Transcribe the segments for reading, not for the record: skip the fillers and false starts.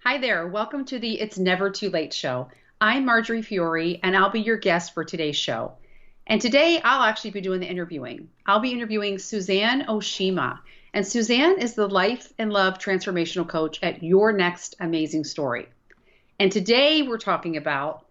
Hi there. Welcome to the It's Never Too Late show. I'm Marjorie Fiore, and I'll be your guest for today's show. And today I'll actually be doing the interviewing. I'll be interviewing Suzanne Oshima. And Suzanne is the life and love transformational coach at Your Next Amazing Story. And today we're talking about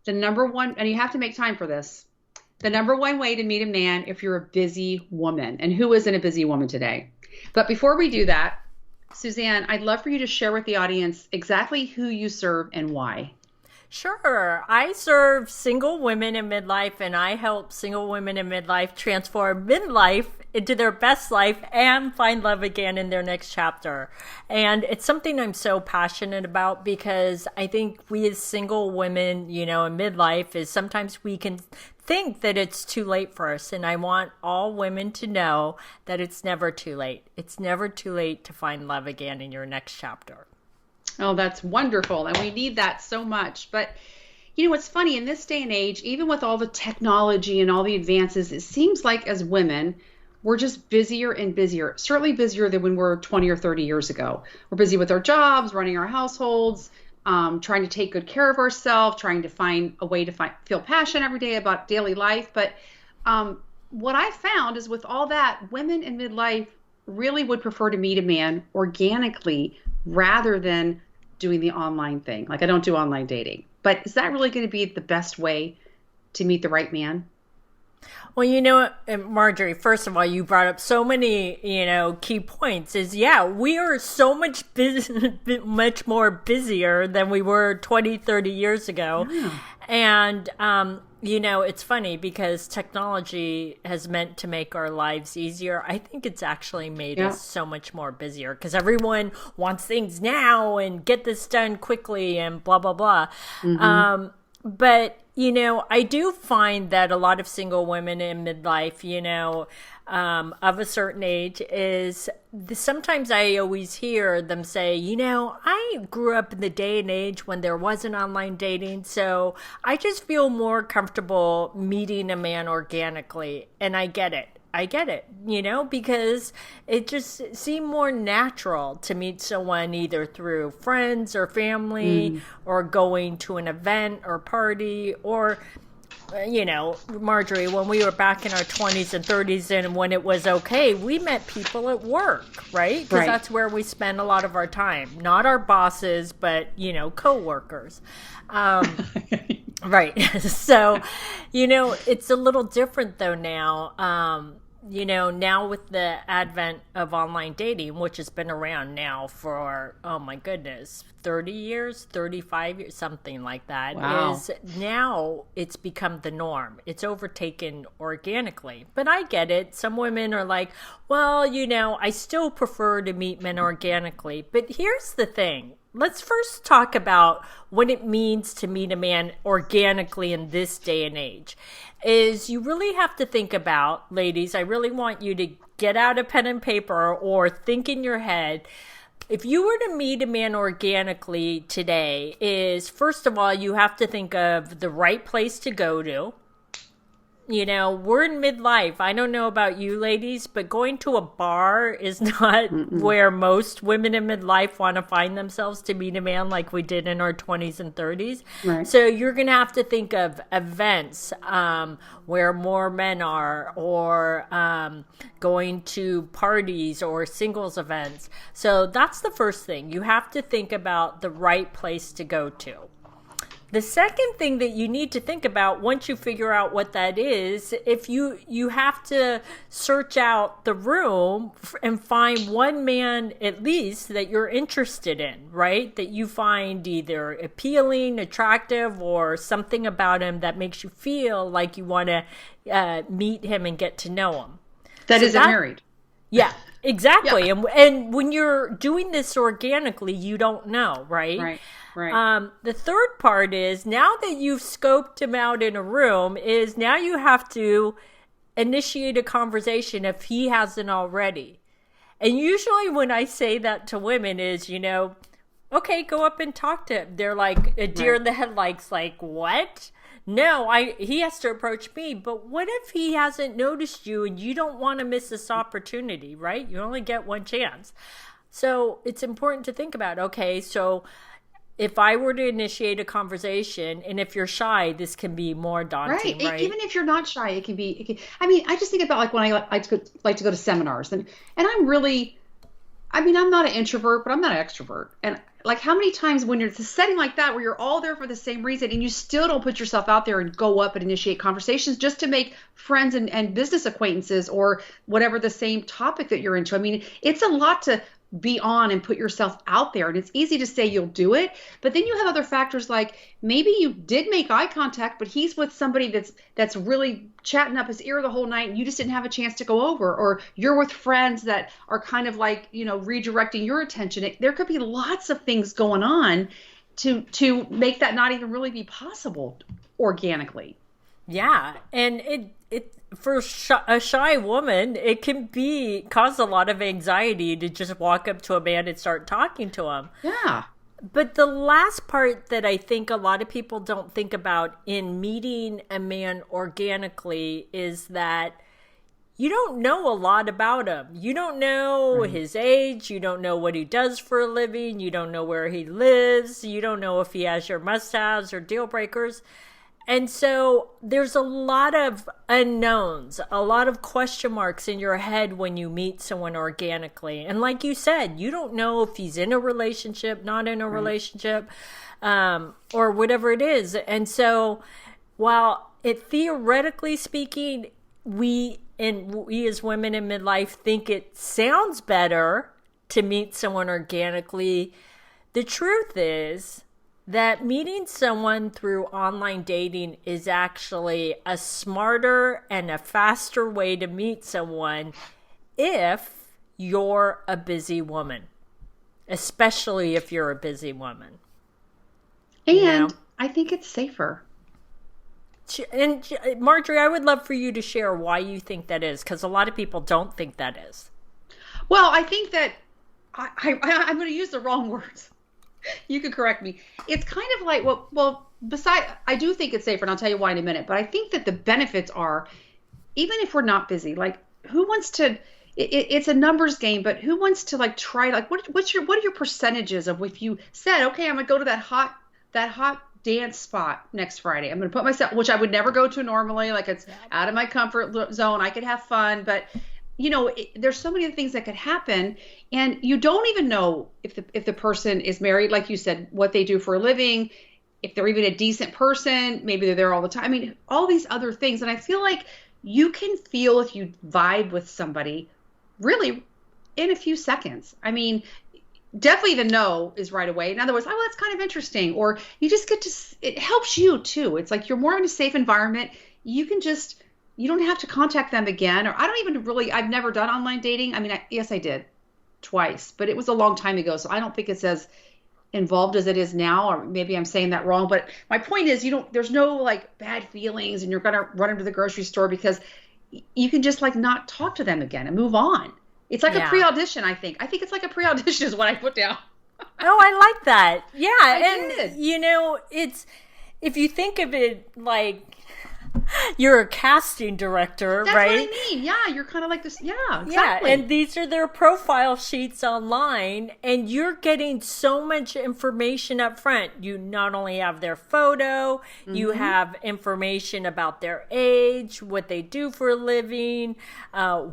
the number one, and you have to make time for this, the number one way to meet a man if you're a busy woman. And who isn't a busy woman today? But before we do that, Suzanne, I'd love for you to share with the audience exactly who you serve and why. Sure. I serve single women in midlife, and I help single women in midlife transform midlife into their best life and find love again in their next chapter. And it's something I'm so passionate about because I think we as single women, in midlife is sometimes we can think that it's too late for us. And I want all women to know that it's never too late. It's never too late to find love again in your next chapter. Oh, that's wonderful. And we need that so much. But, what's funny in this day and age, even with all the technology and all the advances, it seems like as women, we're just busier and busier, certainly busier than when we were 20 or 30 years ago. We're busy with our jobs, running our households, trying to take good care of ourselves, trying to find a way to feel passion every day about daily life. But what I found is with all that, women in midlife really would prefer to meet a man organically rather than doing the online thing. Like I don't do online dating, but is that really going to be the best way to meet the right man? Well, Marjorie, first of all, you brought up so many, key points we are so much much more busier than we were 20, 30 years ago. Yeah. And, it's funny because technology has meant to make our lives easier. I think it's actually made us so much more busier because everyone wants things now and get this done quickly and blah, blah, blah. Mm-hmm. But, I do find that a lot of single women in midlife, of a certain age sometimes I always hear them say, I grew up in the day and age when there wasn't online dating. So I just feel more comfortable meeting a man organically. And I get it. Because it just seemed more natural to meet someone either through friends or family or going to an event or party or, Marjorie, when we were back in our 20s and 30s and when it was okay, we met people at work, right? Because that's where we spend a lot of our time. Not our bosses, but, coworkers. Right. So, it's a little different though now. Now with the advent of online dating, which has been around now for, oh my goodness, 30 years, 35 years, something like that, is now it's become the norm. It's overtaken organically. But I get it. Some women are like, well, I still prefer to meet men organically. But here's the thing. Let's first talk about what it means to meet a man organically in this day and age. Is you really have to think about, ladies, I really want you to get out a pen and paper or think in your head, if you were to meet a man organically today, is first of all, you have to think of the right place to go to. We're in midlife. I don't know about you ladies, but going to a bar is not where most women in midlife want to find themselves to meet a man like we did in our 20s and 30s. Right. So you're going to have to think of events where more men are or going to parties or singles events. So that's the first thing. You have to think about the right place to go to. The second thing that you need to think about once you figure out what that is, if you have to search out the room and find one man at least that you're interested in, right? That you find either appealing, attractive, or something about him that makes you feel like you want to meet him and get to know him. That isn't married. Yeah. Exactly. Yeah. And when you're doing this organically, you don't know, right? Right. The third part is now that you've scoped him out in a room is now you have to initiate a conversation if he hasn't already. And usually when I say that to women is, okay, go up and talk to him. They're like a deer in the headlights, like, what? No, he has to approach me. But what if he hasn't noticed you and you don't want to miss this opportunity, right? You only get one chance. So it's important to think about, okay, so if I were to initiate a conversation, and if you're shy, this can be more Right. daunting, right? Even if you're not shy, it can be. I mean, I just think about like when I like to go to seminars, and I'm really. I mean, I'm not an introvert, but I'm not an extrovert. And like, how many times when you're in a setting like that where you're all there for the same reason and you still don't put yourself out there and go up and initiate conversations just to make friends and business acquaintances or whatever the same topic that you're into? I mean, it's a lot to be on and put yourself out there. And it's easy to say you'll do it, but then you have other factors like maybe you did make eye contact, but he's with somebody that's really chatting up his ear the whole night and you just didn't have a chance to go over, or you're with friends that are kind of like, redirecting your attention. There could be lots of things going on to make that not even really be possible organically. Yeah, and it for a shy woman, it can cause a lot of anxiety to just walk up to a man and start talking to him. Yeah. But the last part that I think a lot of people don't think about in meeting a man organically is that you don't know a lot about him. You don't know his age. You don't know what he does for a living. You don't know where he lives. You don't know if he has your must-haves or deal breakers. And so there's a lot of unknowns, a lot of question marks in your head when you meet someone organically. And like you said, you don't know if he's in a relationship, not in a relationship, or whatever it is. And so while theoretically speaking, we as women in midlife think it sounds better to meet someone organically, the truth is that meeting someone through online dating is actually a smarter and a faster way to meet someone if you're a busy woman, especially if you're a busy woman. And I think it's safer. And Marjorie, I would love for you to share why you think that is, because a lot of people don't think that is. Well, I think that I'm going to use the wrong words. You could correct me. It's kind of like, I do think it's safer, and I'll tell you why in a minute, but I think that the benefits are, even if we're not busy, like who wants to, it's a numbers game, but who wants to like try, like what are your percentages of if you said, okay, I'm going to go to that hot dance spot next Friday. I'm going to put myself, which I would never go to normally, like it's out of my comfort zone. I could have fun, but there's so many things that could happen, and you don't even know if the person is married, like you said, what they do for a living, if they're even a decent person, maybe they're there all the time. I mean, all these other things. And I feel like you can feel if you vibe with somebody really in a few seconds. I mean, definitely the no is right away. In other words, oh, that's kind of interesting. Or you just it helps you too. It's like you're more in a safe environment. You don't have to contact them again. Or I've never done online dating. I mean, yes, I did twice, but it was a long time ago. So I don't think it's as involved as it is now, or maybe I'm saying that wrong. But my point is, there's no like bad feelings and you're going to run into the grocery store, because you can just like not talk to them again and move on. It's like a pre-audition, I think. I think it's like a pre-audition is what I put down. Oh, I like that. Yeah. I did. It's, if you think of it like you're a casting director, That's right? That's what I mean. Yeah, you're kind of like this. Yeah, exactly. Yeah, and these are their profile sheets online, and you're getting so much information up front. You not only have their photo, you have information about their age, what they do for a living,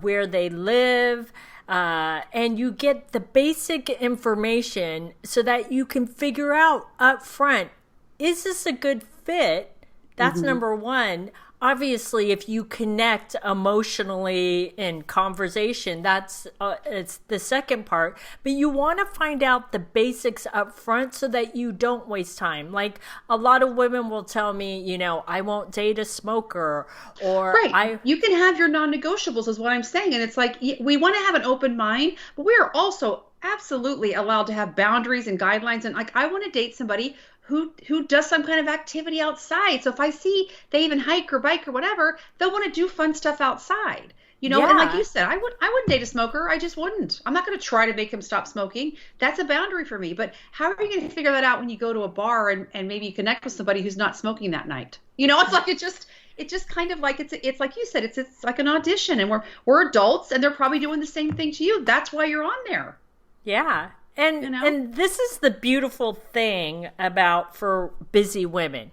where they live, and you get the basic information so that you can figure out up front, is this a good fit? That's number one. Obviously, if you connect emotionally in conversation, that's it's the second part. But you want to find out the basics up front so that you don't waste time. Like a lot of women will tell me, I won't date a smoker, or you can have your non-negotiables, is what I'm saying. And it's like we want to have an open mind, but we are also absolutely allowed to have boundaries and guidelines. And like I want to date somebody who does some kind of activity outside. So if I see they even hike or bike or whatever, they'll want to do fun stuff outside. And like you said, I wouldn't date a smoker. I just wouldn't. I'm not going to try to make him stop smoking. That's a boundary for me. But how are you going to figure that out when you go to a bar and maybe you connect with somebody who's not smoking that night? It's like it's just kind of like it's like you said, it's like an audition, and we're adults, and they're probably doing the same thing to you. That's why you're on there. Yeah. You know? And this is the beautiful thing about for busy women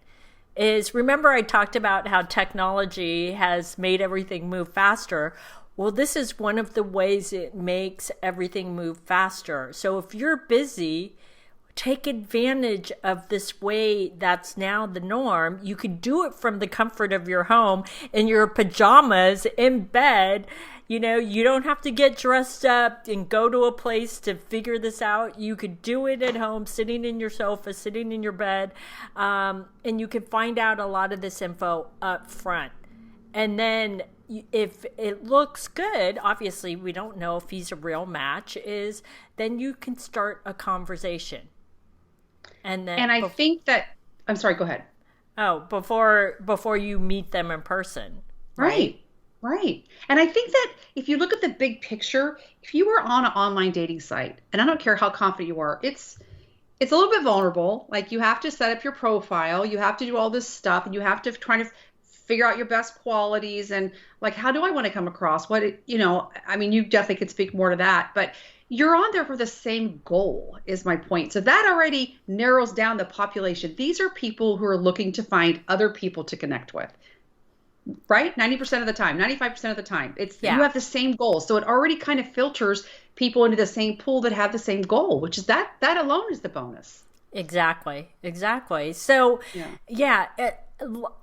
is remember I talked about how technology has made everything move faster. Well, this is one of the ways it makes everything move faster. So if you're busy, take advantage of this way that's now the norm. You could do it from the comfort of your home in your pajamas in bed. You know, you don't have to get dressed up and go to a place to figure this out. You could do it at home, sitting in your sofa, sitting in your bed, and you can find out a lot of this info up front. And then if it looks good, obviously we don't know if he's a real match, then you can start a conversation. And I think that, I'm sorry, go ahead. Oh, before you meet them in person. Right. And I think that if you look at the big picture, if you were on an online dating site, and I don't care how confident you are, it's a little bit vulnerable. Like you have to set up your profile, you have to do all this stuff, and you have to try to figure out your best qualities and like, how do I want to come across? I mean, you definitely could speak more to that, but you're on there for the same goal is my point. So that already narrows down the population. These are people who are looking to find other people to connect with, right? 90% of the time, 95% of the time, you have the same goal. So it already kind of filters people into the same pool that have the same goal, which is that alone is the bonus. Exactly. So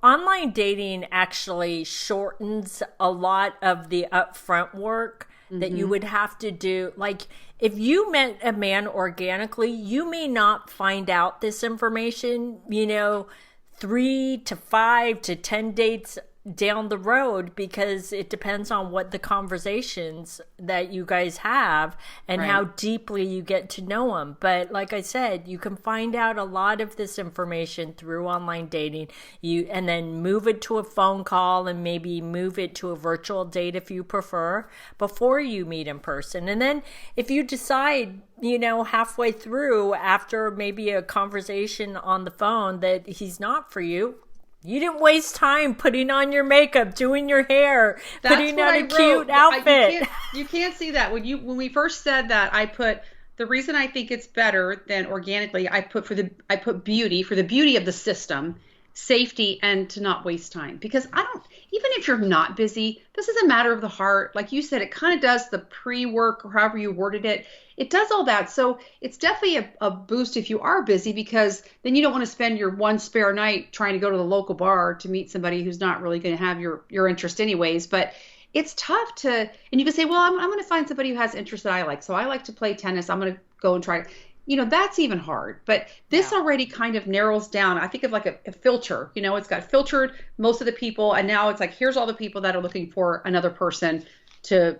online dating actually shortens a lot of the upfront work that you would have to do. Like if you met a man organically, you may not find out this information, 3 to 5 to 10 dates down the road, because it depends on what the conversations that you guys have and how deeply you get to know them. But like I said, you can find out a lot of this information through online dating, and then move it to a phone call and maybe move it to a virtual date if you prefer before you meet in person. And then if you decide halfway through after maybe a conversation on the phone that he's not for you, you didn't waste time putting on your makeup, doing your hair, putting on a cute outfit. You can't see that. When we first said that, I put the reason I think it's better than organically, I put beauty for the beauty of the system, safety, and to not waste time. Because even if you're not busy, this is a matter of the heart. Like you said, it kind of does the pre-work or however you worded it. It does all that. So it's definitely a boost if you are busy, because then you don't want to spend your one spare night trying to go to the local bar to meet somebody who's not really going to have your interest anyways. But it's tough and you can say, well, I'm going to find somebody who has interests that I like. So I like to play tennis. I'm going to go and try. That's even hard. But this already kind of narrows down. I think of like a filter. It's got filtered most of the people. And now it's like, here's all the people that are looking for another person to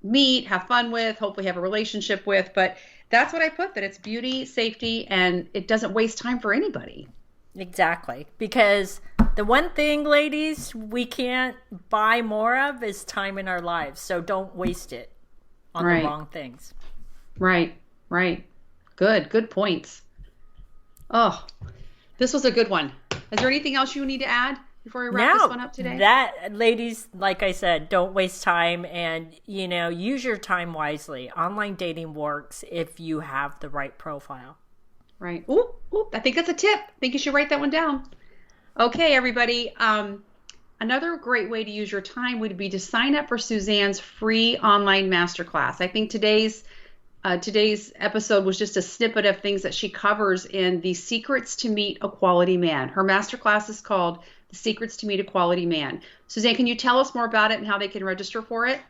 meet, have fun with, hopefully have a relationship with. But that's what I put, that it's beauty, safety, and it doesn't waste time for anybody. Exactly. Because the one thing, ladies, we can't buy more of is time in our lives. So don't waste it on the wrong things. Right. Good points. Oh, this was a good one. Is there anything else you need to add before we wrap this one up today? Ladies, like I said, don't waste time, and use your time wisely. Online dating works if you have the right profile. Right. Ooh, I think that's a tip. I think you should write that one down. Okay, everybody. Another great way to use your time would be to sign up for Suzanne's free online masterclass. I think today's episode was just a snippet of things that she covers in the Secrets to Meet a Quality Man. Her masterclass is called The Secrets to Meet a Quality Man. Suzanne, can you tell us more about it and how they can register for it?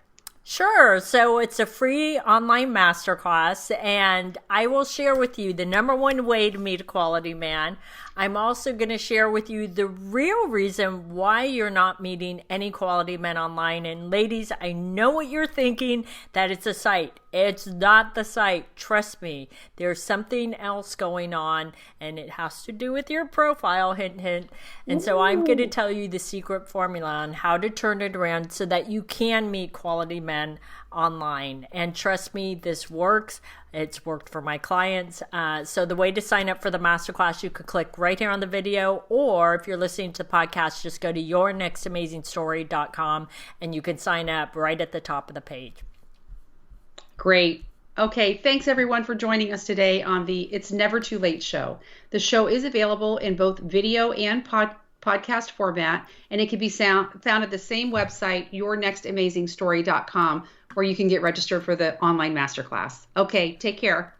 Sure. So it's a free online masterclass, and I will share with you the number one way to meet a quality man. I'm also going to share with you the real reason why you're not meeting any quality men online. And ladies, I know what you're thinking, that it's a site. It's not the site. Trust me. There's something else going on, and it has to do with your profile, hint, hint. And so I'm going to tell you the secret formula on how to turn it around so that you can meet quality men online. And trust me, this works. It's worked for my clients. So the way to sign up for the masterclass, you could click right here on the video, or if you're listening to the podcast, just go to yournextamazingstory.com and you can sign up right at the top of the page. Great. Okay, thanks everyone for joining us today on the It's Never Too Late show. The show is available in both video and podcast format, and it can be found at the same website, yournextamazingstory.com, where you can get registered for the online masterclass. Okay, take care.